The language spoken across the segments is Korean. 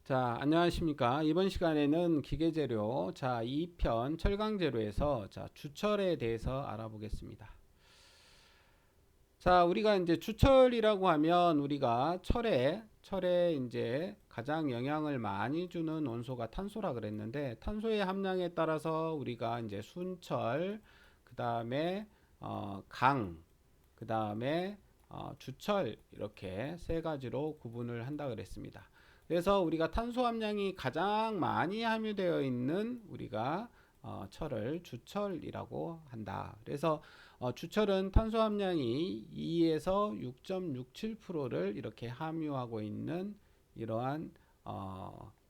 자, 안녕하십니까. 이번 시간에는 기계재료, 2편 철강재료에서 주철에 대해서 알아보겠습니다. 자, 우리가 이제 주철이라고 하면 우리가 철에 이제 가장 영향을 많이 주는 원소가 탄소라 그랬는데, 탄소의 함량에 따라서 우리가 이제 순철, 그 다음에 강, 그 다음에 주철, 이렇게 세 가지로 구분을 한다 그랬습니다. 그래서 우리가 탄소 함량이 가장 많이 함유되어 있는 우리가 철을 주철이라고 한다. 그래서 주철은 탄소 함량이 2에서 6.67%를 이렇게 함유하고 있는 이러한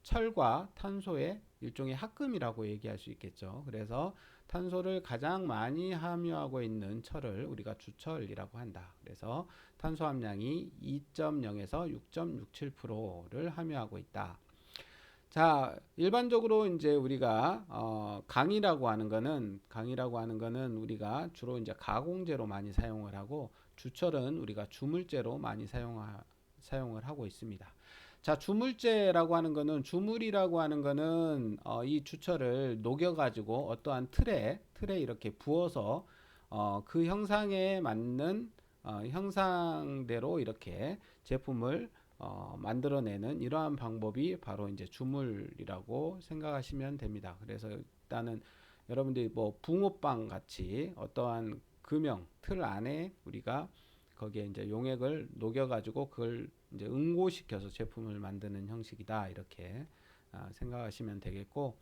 철과 탄소의 일종의 합금이라고 얘기할 수 있겠죠. 그래서 탄소를 가장 많이 함유하고 있는 철을 우리가 주철이라고 한다. 그래서 탄소 함량이 2.0에서 6.67%를 함유하고 있다. 자, 일반적으로 이제 우리가 강이라고 하는 거는 우리가 주로 이제 가공제로 많이 사용을 하고, 주철은 우리가 주물제로 많이 사용을 하고 있습니다. 자, 주물이라고 하는 거는 이 주철을 녹여 가지고 어떠한 틀에 이렇게 부어서 그 형상에 맞는 형상대로 이렇게 제품을 만들어내는 이러한 방법이 바로 이제 주물이라고 생각하시면 됩니다. 그래서 일단은 여러분들이 뭐 붕어빵 같이 어떠한 금형 틀 안에 우리가 거기에 이제 용액을 녹여가지고 그걸 이제 응고시켜서 제품을 만드는 형식이다, 이렇게 생각하시면 되겠고,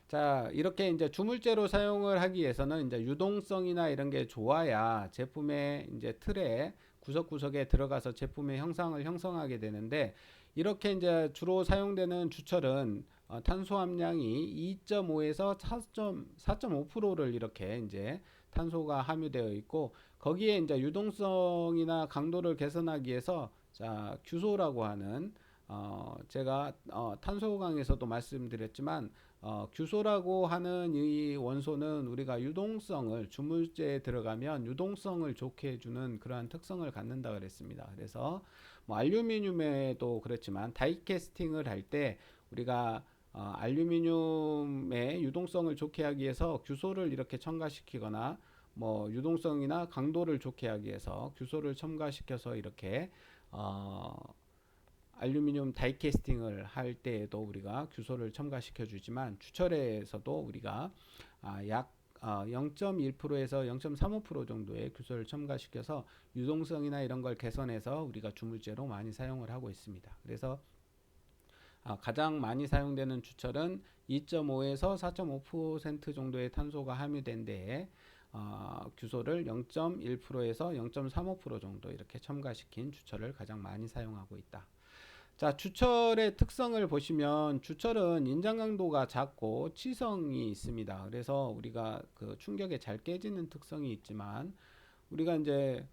자, 이렇게 이제 주물제로 사용을 하기 위해서는 이제 유동성이나 이런 게 좋아야 제품의 이제 틀에 구석구석에 들어가서 제품의 형상을 형성하게 되는데, 이렇게 이제 주로 사용되는 주철은 탄소 함량이 2.5에서 4.5%를 이렇게 이제 탄소가 함유되어 있고, 거기에 이제 유동성이나 강도를 개선하기 위해서 규소라고 하는 제가 탄소 강에서도 말씀드렸지만 규소라고 하는 이 원소는 우리가 유동성을, 주물제에 들어가면 유동성을 좋게 해주는 그러한 특성을 갖는다 그랬습니다. 그래서 뭐 알루미늄에도 그렇지만 다이캐스팅을 할 때 우리가 알루미늄의 유동성을 좋게 하기 위해서 규소를 이렇게 첨가시키거나, 뭐 유동성이나 강도를 좋게 하기 위해서 규소를 첨가시켜서 이렇게 알루미늄 다이캐스팅을 할 때에도 우리가 규소를 첨가시켜 주지만, 주철에서도 우리가 약 0.1%에서 0.35% 정도의 규소를 첨가시켜서 유동성이나 이런 걸 개선해서 우리가 주물제로 많이 사용을 하고 있습니다. 그래서 가장 많이 사용되는 주철은 2.5에서 4.5% 정도의 탄소가 함유된 데에 규소를 0.1%에서 0.35% 정도 이렇게 첨가시킨 주철을 가장 많이 사용하고 있다. 자, 주철의 특성을 보시면, 주철은 인장 강도가 작고 치성이 있습니다. 그래서 우리가 그 충격에 잘 깨지는 특성이 있지만, 우리가 이제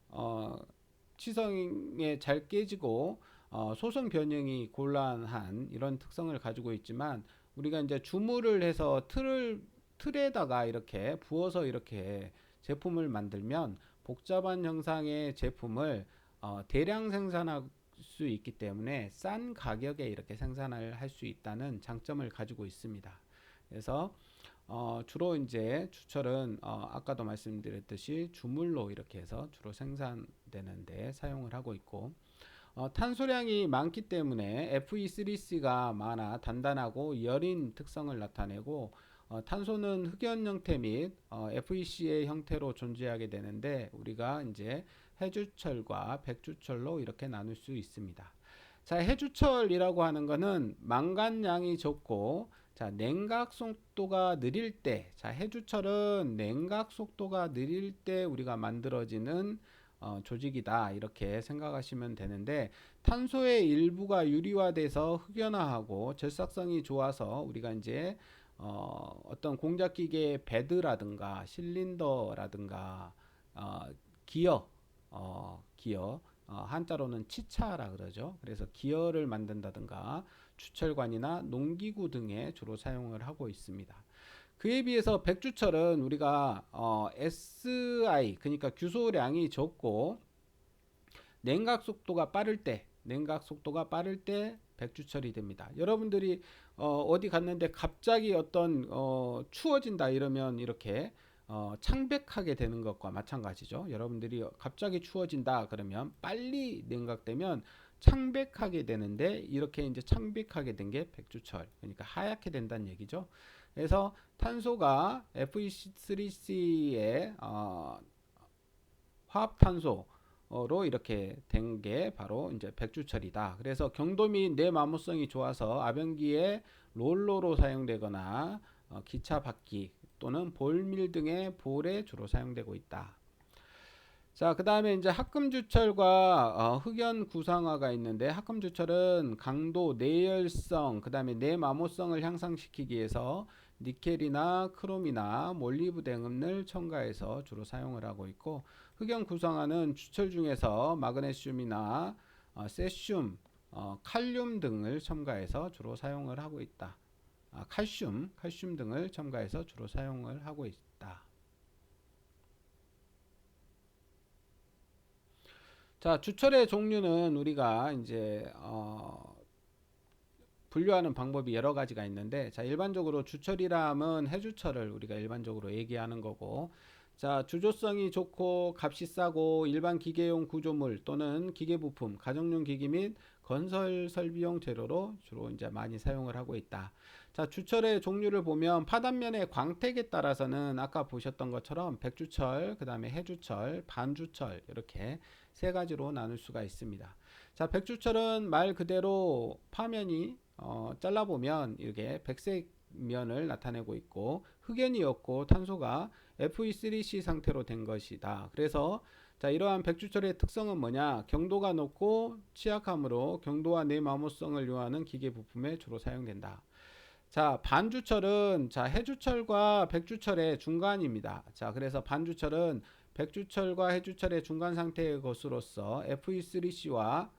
치성에 잘 깨지고 소성 변형이 곤란한 이런 특성을 가지고 있지만, 우리가 이제 주물을 해서 틀에다가 이렇게 부어서 이렇게 제품을 만들면 복잡한 형상의 제품을 대량 생산할 수 있기 때문에 싼 가격에 이렇게 생산을 할 수 있다는 장점을 가지고 있습니다. 그래서 주로 이제 주철은 아까도 말씀드렸듯이 주물로 이렇게 해서 주로 생산되는데 사용을 하고 있고, 탄소량이 많기 때문에 Fe3C가 많아 단단하고 여린 특성을 나타내고, 탄소는 흑연 형태 및 FeC의 형태로 존재하게 되는데, 우리가 이제 해주철과 백주철로 이렇게 나눌 수 있습니다. 자, 해주철이라고 하는 것은 망간량이 적고, 냉각 속도가 느릴 때, 해주철은 냉각 속도가 느릴 때 우리가 만들어지는 조직이다, 이렇게 생각하시면 되는데, 탄소의 일부가 유리화돼서 흑연화하고 절삭성이 좋아서 우리가 이제 어떤 공작기계 베드라든가 실린더라든가 기어, 한자로는 치차라 그러죠. 그래서 기어를 만든다든가 주철관이나 농기구 등에 주로 사용을 하고 있습니다. 그에 비해서 백주철은 우리가 SI, 그러니까 규소량이 적고 냉각 속도가 빠를 때 백주철이 됩니다. 여러분들이 어디 갔는데 갑자기 어떤 추워진다 이러면 이렇게 창백하게 되는 것과 마찬가지죠. 여러분들이 갑자기 추워진다 그러면 빨리 냉각되면 창백하게 되는데 이렇게 이제 창백하게 된 게 백주철, 그러니까 하얗게 된다는 얘기죠. 그래서 탄소가 Fe3C의 화합탄소로 이렇게 된 게 바로 이제 백주철이다. 그래서 경도 및 내마모성이 좋아서 아변기에 롤러로 사용되거나 기차 바퀴 또는 볼밀 등의 볼에 주로 사용되고 있다. 자, 그 다음에 이제 합금주철과 흑연 구상화가 있는데, 합금주철은 강도, 내열성, 그 다음에 내마모성을 향상시키기 위해서 니켈이나 크롬이나 몰리브덴을 첨가해서 주로 사용을 하고 있고, 흑연 구상화는 주철 중에서 마그네슘이나 세슘, 칼륨 등을 첨가해서 주로 사용을 하고 있다. 칼슘 등을 첨가해서 주로 사용을 하고 있다. 자, 주철의 종류는 우리가 이제 분류하는 방법이 여러 가지가 있는데, 자, 일반적으로 주철이라 면 해주철을 우리가 일반적으로 얘기하는 거고, 자, 주조성이 좋고 값이 싸고 일반 기계용 구조물 또는 기계 부품, 가정용 기기 및 건설 설비용 재료로 주로 이제 많이 사용을 하고 있다. 자, 주철의 종류를 보면 파단면의 광택에 따라서는 아까 보셨던 것처럼 백주철, 그 다음에 해주철, 반주철 이렇게 세 가지로 나눌 수가 있습니다. 자, 백주철은 말 그대로 파면이 잘라보면 이렇게 백색 면을 나타내고 있고, 흑연이었고 탄소가 Fe3C 상태로 된 것이다. 그래서 자, 이러한 백주철의 특성은 뭐냐? 경도가 높고 취약하므로 경도와 내마모성을 요하는 기계 부품에 주로 사용된다. 자, 반주철은 자, 해주철과 백주철의 중간입니다. 자, 그래서 반주철은 백주철과 해주철의 중간 상태의 것으로서 Fe3C와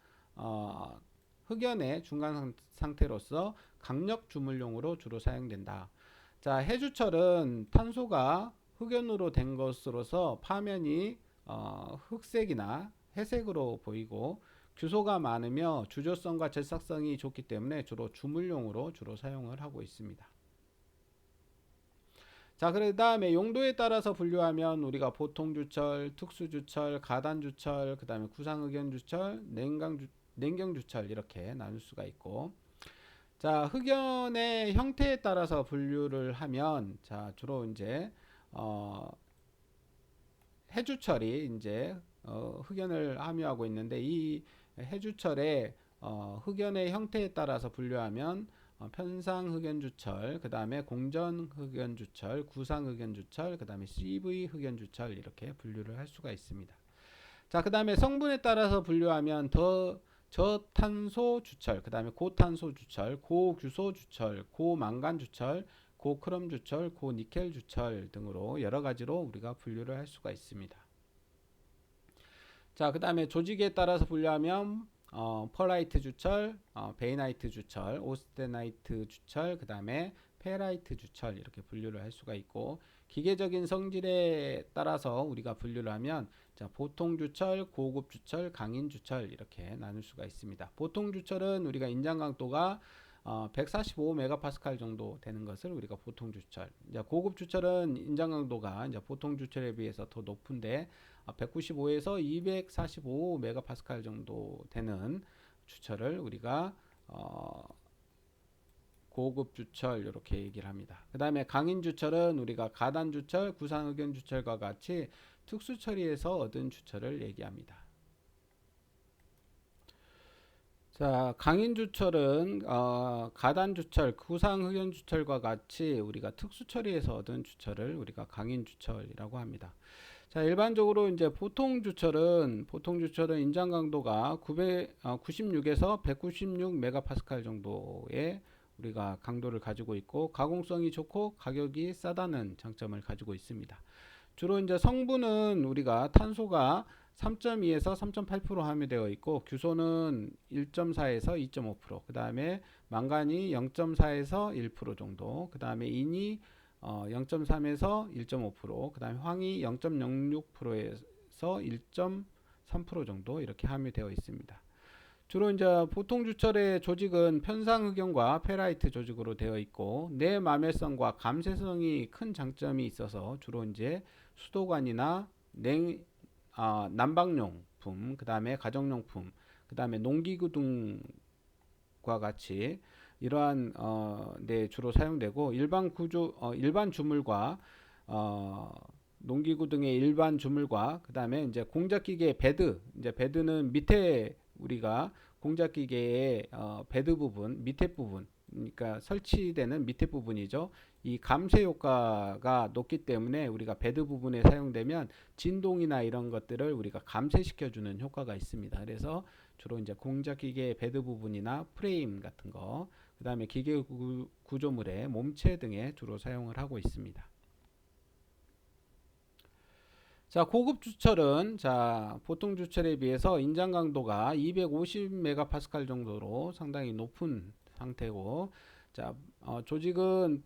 흑연의 중간 상태로서 강력 주물용으로 주로 사용된다. 자, 해주철은 탄소가 흑연으로 된 것으로서 파면이 흑색이나 회색으로 보이고 규소가 많으며 주조성과 절삭성이 좋기 때문에 주로 주물용으로 주로 사용을 하고 있습니다. 자, 그 다음에 용도에 따라서 분류하면 우리가 보통주철, 특수주철, 가단주철, 그 다음에 구상흑연주철, 냉경주철 이렇게 나눌 수가 있고, 자, 흑연의 형태에 따라서 분류를 하면 자, 주로 이제 해주철이 이제 흑연을 함유하고 있는데, 이 해주철의 흑연의 형태에 따라서 분류하면 편상 흑연주철, 그 다음에 공전 흑연주철, 구상 흑연주철, 그 다음에 CV 흑연주철 이렇게 분류를 할 수가 있습니다. 자, 그 다음에 성분에 따라서 분류하면 저탄소 주철, 그 다음에 고탄소 주철, 고규소 주철, 고망간 주철, 고크롬 주철, 고니켈 주철 등으로 여러 가지로 우리가 분류를 할 수가 있습니다. 자, 그 다음에 조직에 따라서 분류하면 펄라이트 주철, 베이나이트 주철, 오스테나이트 주철, 그 다음에 페라이트 주철 이렇게 분류를 할 수가 있고, 기계적인 성질에 따라서 우리가 분류를 하면 자, 보통 주철, 고급 주철, 강인 주철 이렇게 나눌 수가 있습니다. 보통 주철은 우리가 인장 강도가 145메가파스칼 정도 되는 것을 우리가 보통 주철. 고급 주철은 인장 강도가 이제 보통 주철에 비해서 더 높은데 195에서 245메가파스칼 정도 되는 주철을 우리가 고급 주철 이렇게 얘기를 합니다. 그 다음에 강인 주철은 우리가 가단 주철, 구상흑연 주철과 같이 특수 처리에서 얻은 주철을 얘기합니다. 자, 강인 주철은 가단 주철, 구상 흑연 주철과 같이 우리가 특수 처리에서 얻은 주철을 우리가 강인 주철이라고 합니다. 자, 일반적으로 이제 보통 주철은 인장 강도가 96에서 196 메가파스칼 정도의 우리가 강도를 가지고 있고, 가공성이 좋고 가격이 싸다는 장점을 가지고 있습니다. 주로 이제 성분은 우리가 탄소가 3.2에서 3.8% 함유되어 있고, 규소는 1.4에서 2.5%, 그 다음에 망간이 0.4에서 1% 정도, 그 다음에 인이 0.3에서 1.5%, 그 다음에 황이 0.06%에서 1.3% 정도 이렇게 함유되어 있습니다. 주로 이제 보통 주철의 조직은 편상흑연과 페라이트 조직으로 되어 있고 내마멸성과 감쇄성이 큰 장점이 있어서 주로 이제 수도관이나 난방용품, 그 다음에 가정용품, 그 다음에 농기구 등과 같이 이러한 네, 주로 사용되고 일반 주물과 어, 농기구 등의 일반 주물과 그 다음에 이제 공작기계 베드, 이제 베드는 밑에 우리가 공작기계의 베드 부분, 밑에 부분, 그러니까 설치되는 밑에 부분이죠. 이 감쇄 효과가 높기 때문에 우리가 베드 부분에 사용되면 진동이나 이런 것들을 우리가 감쇄시켜주는 효과가 있습니다. 그래서 주로 이제 공작기계의 베드 부분이나 프레임 같은 거, 그 다음에 기계 구조물의 몸체 등에 주로 사용을 하고 있습니다. 자, 고급 주철은 보통 주철에 비해서 인장 강도가 250메가파스칼 정도로 상당히 높은 상태고, 조직은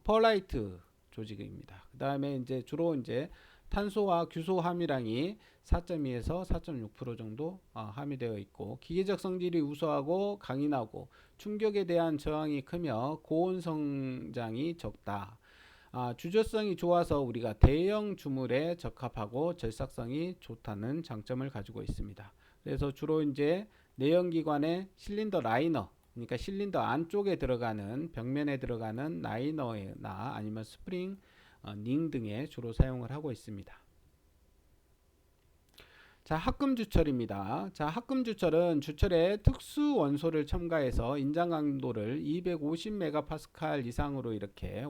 펄라이트 조직입니다. 그 다음에 이제 주로 이제 탄소와 규소 함유량이 4.2에서 4.6% 정도 함유되어 있고, 기계적 성질이 우수하고 강인하고 충격에 대한 저항이 크며 고온 성장이 적다. 주저성이 좋아서 우리가 대형 주물에 적합하고 절삭성이 좋다는 장점을 가지고 있습니다. 그래서 주로 이제 내연기관의 실린더 라이너, 그러니까 실린더 안쪽에 들어가는 벽면에 들어가는 라이너나 아니면 스프링, 링 등에 주로 사용을 하고 있습니다. 자, 합금주철입니다. 자, 합금주철은 주철에 특수 원소를 첨가해서 인장 강도를 250메가파스칼 이상으로 이렇게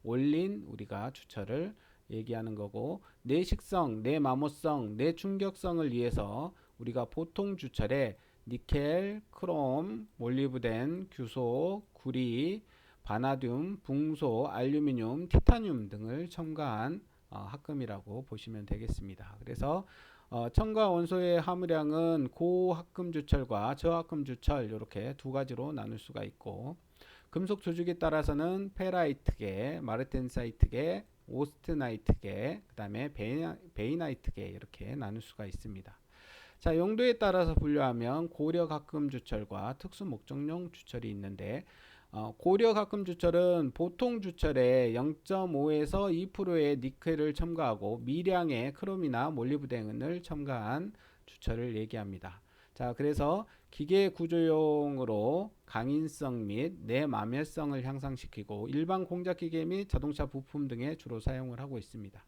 올린 우리가 주철을 얘기하는 거고, 내식성, 내마모성, 내충격성을 위해서 우리가 보통 주철에 니켈, 크롬, 몰리브덴, 규소, 구리, 바나듐, 붕소, 알루미늄, 티타늄 등을 첨가한 합금이라고 보시면 되겠습니다. 그래서 첨가 원소의 함유량은 고합금 주철과 저합금 주철 이렇게 두 가지로 나눌 수가 있고, 금속 조직에 따라서는 페라이트계, 마르텐사이트계, 오스트나이트계, 그 다음에 베이나이트계 이렇게 나눌 수가 있습니다. 자, 용도에 따라서 분류하면 고력 합금 주철과 특수 목적용 주철이 있는데, 고력 합금 주철은 보통 주철에 0.5에서 2%의 니켈을 첨가하고 미량의 크롬이나 몰리브덴을 첨가한 주철을 얘기합니다. 자, 그래서 기계 구조용으로 강인성 및 내마멸성을 향상시키고 일반 공작기계 및 자동차 부품 등에 주로 사용을 하고 있습니다.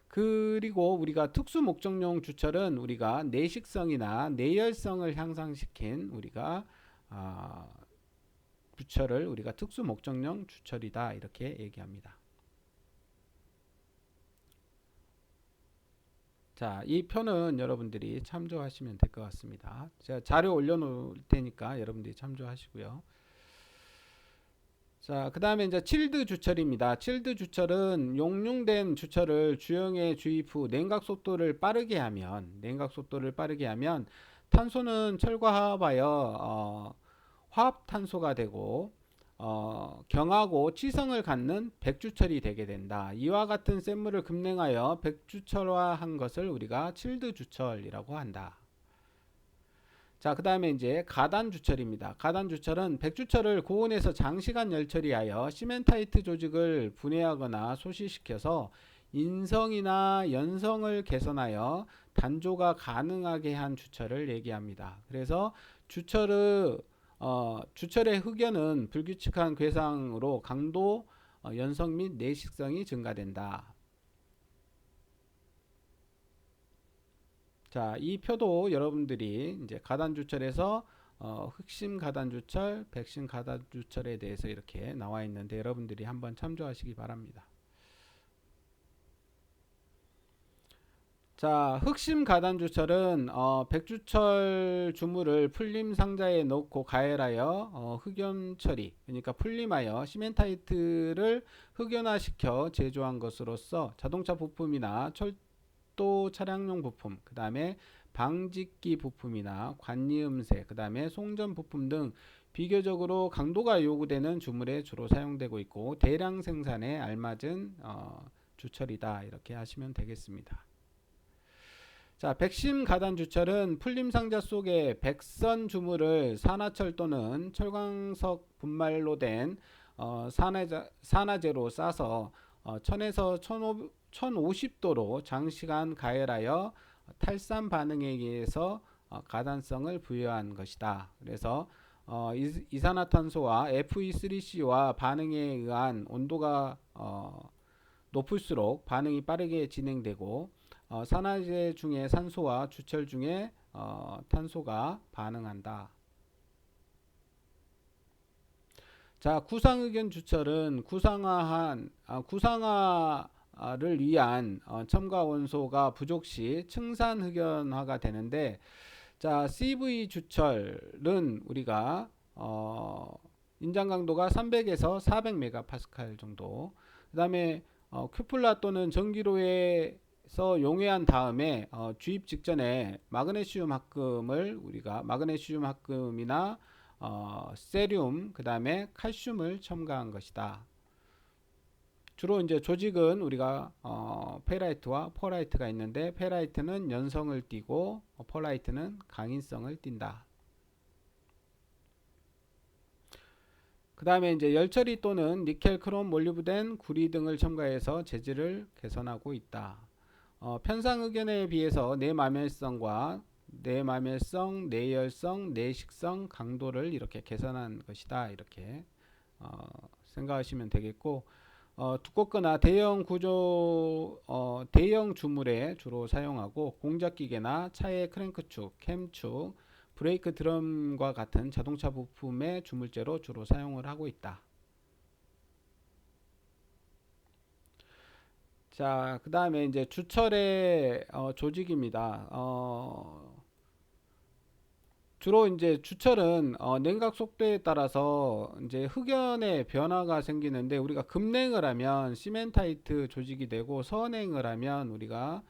그리고 우리가 특수 목적용 주철은 우리가 내식성이나 내열성을 향상시킨 우리가 주철을 우리가 특수 목적용 주철이다 이렇게 얘기합니다. 자, 이 표는 여러분들이 참조하시면 될 것 같습니다. 제가 자료 올려놓을 테니까 여러분들이 참조하시고요. 자, 그 다음에 이제 칠드 주철입니다. 칠드 주철은 용융된 주철을 주형에 주입 후 냉각 속도를 빠르게 하면 탄소는 철과하여 화합탄소가 되고 경하고 치성을 갖는 백주철이 되게 된다. 이와 같은 샘물을 급냉하여 백주철화한 것을 우리가 칠드 주철이라고 한다. 자, 그 다음에 이제 가단 주철입니다. 가단 주철은 백주철을 고온에서 장시간 열처리하여 시멘타이트 조직을 분해하거나 소실시켜서 인성이나 연성을 개선하여 단조가 가능하게 한 주철을 얘기합니다. 그래서 주철의 흑연은 불규칙한 궤상으로 강도, 연성 및 내식성이 증가된다. 자, 이 표도 여러분들이 이제 가단주철에서 흑심 가단주철, 백심 가단주철에 대해서 이렇게 나와 있는데 여러분들이 한번 참조하시기 바랍니다. 자, 흑심 가단주철은 백주철 주물을 풀림 상자에 넣고 가열하여 흑연 처리, 그러니까 풀림하여 시멘타이트를 흑연화시켜 제조한 것으로서 자동차 부품이나 또 차량용 부품, 그 다음에 방직기 부품이나 관리음새, 그 다음에 송전 부품 등 비교적으로 강도가 요구되는 주물에 주로 사용되고 있고 대량 생산에 알맞은 주철이다 이렇게 하시면 되겠습니다. 자, 백심 가단 주철은 풀림 상자 속에 백선 주물을 산화철 또는 철광석 분말로 된 산화제로 싸서 1000에서 1050도로 장시간 가열하여 탈산 반응에 의해서 가단성을 부여한 것이다. 그래서 이산화탄소와 Fe3C와 반응에 의한 온도가 높을수록 반응이 빠르게 진행되고 산화제 중에 산소와 주철 중에 탄소가 반응한다. 자, 구상의견 주철은 구상화를 위한 첨가 원소가 부족 시 층산흑연화가 되는데, 자, CV 주철은 우리가 인장 강도가 300에서 400메가파스칼 정도. 그다음에 큐플라 또는 전기로에서 용해한 다음에 주입 직전에 마그네슘 합금을 우리가 마그네슘 합금이나 세륨 그다음에 칼슘을 첨가한 것이다. 주로 이제 조직은 우리가 페라이트와 펄라이트가 있는데, 페라이트는 연성을 띠고 펄라이트는 강인성을 띈다. 그 다음에 이제 열처리 또는 니켈, 크롬, 몰리브덴, 구리 등을 첨가해서 재질을 개선하고 있다. 편상의견에 비해서 내마멸성과 내마멸성, 내열성, 내식성, 강도를 이렇게 개선한 것이다. 이렇게 생각하시면 되겠고, 두껍거나 대형 주물에 주로 사용하고 공작기계나 차의 크랭크축, 캠축, 브레이크 드럼과 같은 자동차 부품의 주물재로 주로 사용을 하고 있다. 자, 그 다음에 이제 주철의 조직입니다. 주로 이제 주철은 냉각 속도에 따라서 이제 흑연의 변화가 생기는데, 우리가 급냉을 하면 시멘타이트 조직이 되고 선행을 하면 우리가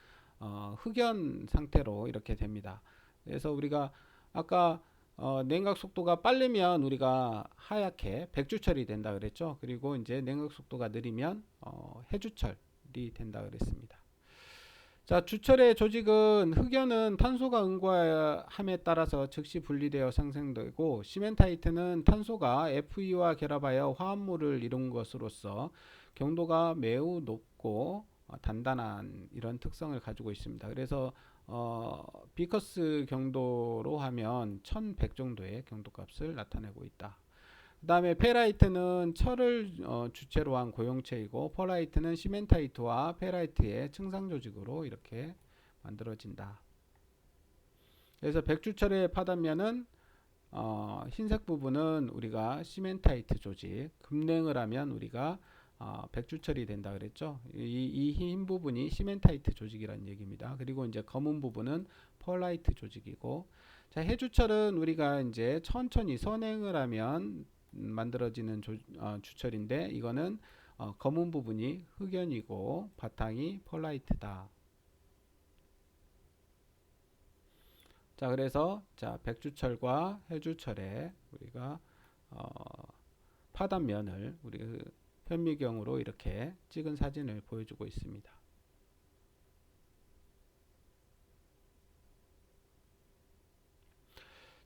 흑연 상태로 이렇게 됩니다. 그래서 우리가 아까 냉각 속도가 빠르면 우리가 하얗게 백주철이 된다 그랬죠. 그리고 이제 냉각 속도가 느리면 해주철이 된다 그랬습니다. 자, 주철의 조직은 흑연은 탄소가 응고함에 따라서 즉시 분리되어 생성되고, 시멘타이트는 탄소가 Fe와 결합하여 화합물을 이룬 것으로서 경도가 매우 높고 단단한 이런 특성을 가지고 있습니다. 그래서 비커스 경도로 하면 1100 정도의 경도값을 나타내고 있다. 그 다음에 페라이트는 철을 주체로 한 고용체이고, 펄라이트는 시멘타이트와 페라이트의 층상 조직으로 이렇게 만들어진다. 그래서 백주철의 파단면은 흰색 부분은 우리가 시멘타이트 조직, 급냉을 하면 우리가 백주철이 된다 그랬죠. 이 흰 부분이 시멘타이트 조직이라는 얘기입니다. 그리고 이제 검은 부분은 펄라이트 조직이고, 자, 해주철은 우리가 이제 천천히 선행을 하면 만들어지는 주철인데, 이거는 검은 부분이 흑연이고 바탕이 펄라이트다. 자, 그래서 자, 백주철과 해주철의 우리가 파단면을 우리 현미경으로 이렇게 찍은 사진을 보여주고 있습니다.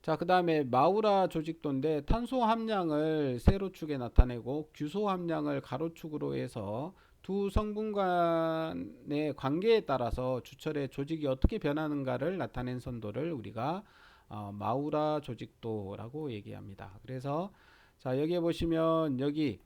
자, 그 다음에 마우라 조직도인데, 탄소 함량을 세로축에 나타내고 규소 함량을 가로축으로 해서 두 성분 간의 관계에 따라서 주철의 조직이 어떻게 변하는가를 나타낸 선도를 우리가 마우라 조직도라고 얘기합니다. 그래서 자, 여기에 보시면 여기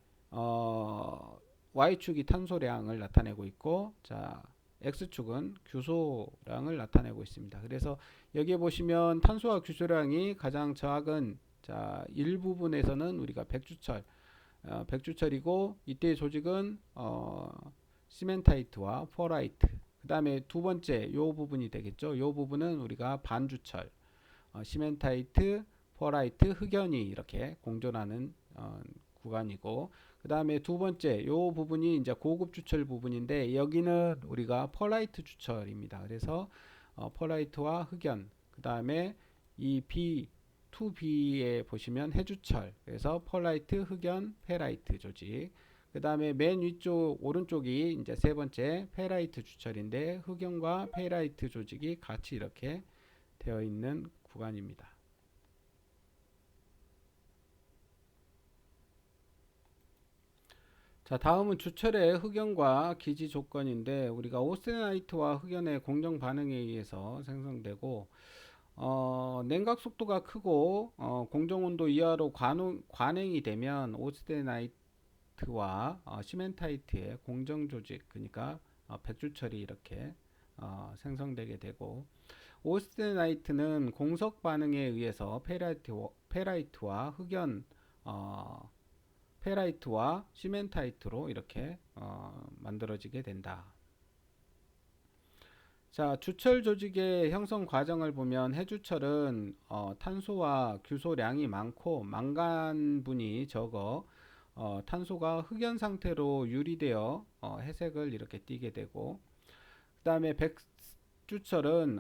Y축이 탄소량을 나타내고 있고, 자, X축은 규소량을 나타내고 있습니다. 그래서 여기에 보시면 탄소와 규소량이 가장 작은 자, 일부분에서는 우리가 백주철이고, 이때의 조직은 시멘타이트와 펄라이트. 그 다음에 두 번째 요 부분이 되겠죠. 요 부분은 우리가 반주철, 시멘타이트, 펄라이트, 흑연이 이렇게 공존하는 구간이고, 그 다음에 두 번째 요 부분이 이제 고급 주철 부분인데, 여기는 우리가 펄라이트 주철입니다. 그래서 펄라이트와 흑연, 그 다음에 이 B 2B에 보시면 해주철, 그래서 펄라이트, 흑연, 페라이트 조직, 그 다음에 맨 위쪽 오른쪽이 이제 세 번째 페라이트 주철인데 흑연과 페라이트 조직이 같이 이렇게 되어 있는 구간입니다. 자, 다음은 주철의 흑연과 기지 조건인데 우리가 오스테나이트와 흑연의 공정 반응에 의해서 생성되고 냉각 속도가 크고 공정 온도 이하로 관행이 되면 오스테나이트와 시멘타이트의 공정 조직 그러니까 백주철이 이렇게 생성되게 되고 오스테나이트는 공석 반응에 의해서 페라이트와 흑연 페라이트와 시멘타이트로 이렇게 만들어지게 된다. 자, 주철 조직의 형성 과정을 보면 해주철은 탄소와 규소량이 많고 망간분이 적어 탄소가 흑연 상태로 유리되어 회색을 이렇게 띠게 되고 그 다음에 백주철은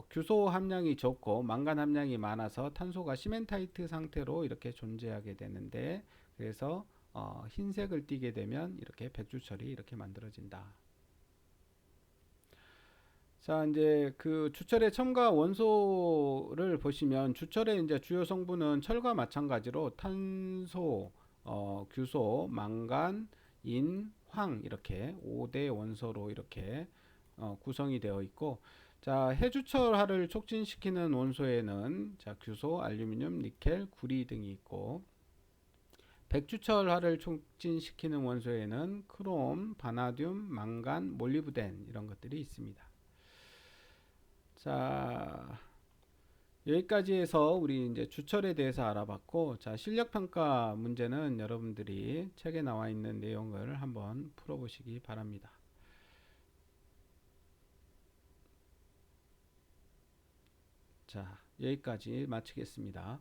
규소 함량이 적고 망간 함량이 많아서 탄소가 시멘타이트 상태로 이렇게 존재하게 되는데 그래서 흰색을 띠게 되면 이렇게 백주철이 이렇게 만들어진다. 자, 이제 그 주철의 첨가 원소를 보시면 주철의 이제 주요 성분은 철과 마찬가지로 탄소, 규소, 망간, 인, 황 이렇게 5대 원소로 이렇게 구성이 되어 있고 자, 해주철화를 촉진시키는 원소에는 자, 규소, 알루미늄, 니켈, 구리 등이 있고 백주철화를 촉진시키는 원소에는 크롬, 바나듐, 망간, 몰리브덴 이런 것들이 있습니다. 자, 여기까지 해서 우리 이제 주철에 대해서 알아봤고, 자, 실력 평가 문제는 여러분들이 책에 나와 있는 내용을 한번 풀어보시기 바랍니다. 자, 여기까지 마치겠습니다.